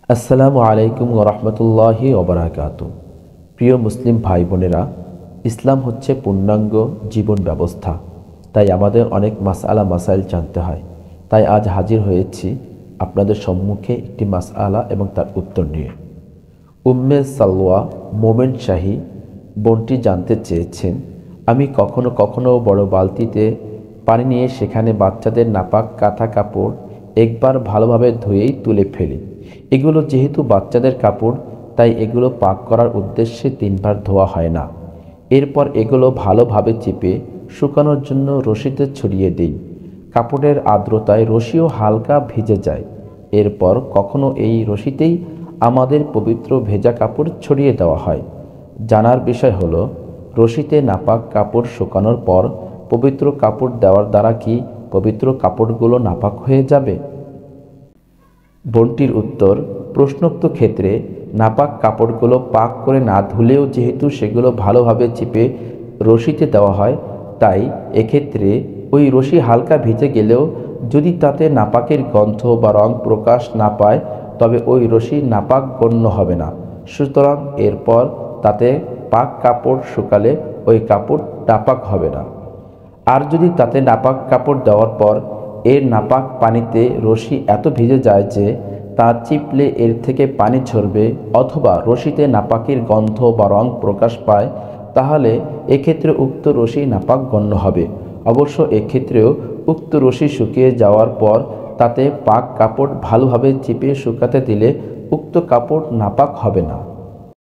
আসসালামু আলাইকুম ওয়া রাহমাতুল্লাহি ওয়া বারাকাতুহু। প্রিয় মুসলিম ভাই বোনেরা, ইসলাম হচ্ছে পূর্ণাঙ্গ জীবন ব্যবস্থা। তাই আমাদের অনেক মাসআলা মাসাইল জানতে হয়। তাই আজ হাজির হয়েছি আপনাদের সম্মুখে একটি মাসআলা এবং তার উত্তর নিয়ে। উম্মে সালওয়া মোমেন শাহী বোনটি জানতে চেয়েছেন, আমি কখনো কখনো বড় বালতিতে পানি নিয়ে সেখানে বাচ্চাদের নাপাক কাঁথা কাপড় একবার ভালোভাবে ধুয়েই তুলে ফেলি। এগুলো যেহেতু বাচ্চাদের কাপড়, তাই এগুলো পাক করার উদ্দেশ্যে 3 বার ধোয়া হয় না। এরপর এগুলো ভালোভাবে চেপে শুকানোর জন্য রশিতে ছড়িয়ে দিই। কাপড়ের আর্দ্রতায় রশিও হালকা ভিজে যায়। এরপর কখনো এই রশিতেই আমাদের পবিত্র ভেজা কাপড় ছড়িয়ে দেওয়া হয়। জানার বিষয় হলো, রশিতে নাপাক কাপড় শুকানোর পর পবিত্র কাপড় দেওয়ার দ্বারা কি পবিত্র কাপড়গুলো নাপাক হয়ে যাবে? বোনটির উত্তর, প্রশ্নোক্ত ক্ষেত্রে নাপাক কাপড়গুলো পাক করে না ধুলেও যেহেতু সেগুলো ভালোভাবে চেপে রশিতে দেওয়া হয়, তাই এক্ষেত্রে ওই রশি হালকা ভিজে গেলেও যদি তাতে নাপাকের গন্ধ বা রং প্রকাশ না পায়, তবে ওই রশি নাপাক গণ্য হবে না। সুতরাং এরপর তাতে পাক কাপড় শুকালে ওই কাপড় নাপাক হবে না। আর যদি তাতে নাপাক কাপড় দেওয়ার পর এর নাপাক পানিতে রশি এত ভিজে যায় যে তা চিপলে এর থেকে পানি ঝরবে, অথবা রশিতে নাপাকের গন্ধ বা রং প্রকাশ পায়, তাহলে এক্ষেত্রে উক্ত রশি নাপাক গণ্য হবে। অবশ্য এক্ষেত্রেও উক্ত রশি শুকিয়ে যাওয়ার পর তাতে পাক কাপড় ভালোভাবে চিপে শুকাতে দিলে উক্ত কাপড় নাপাক হবে না।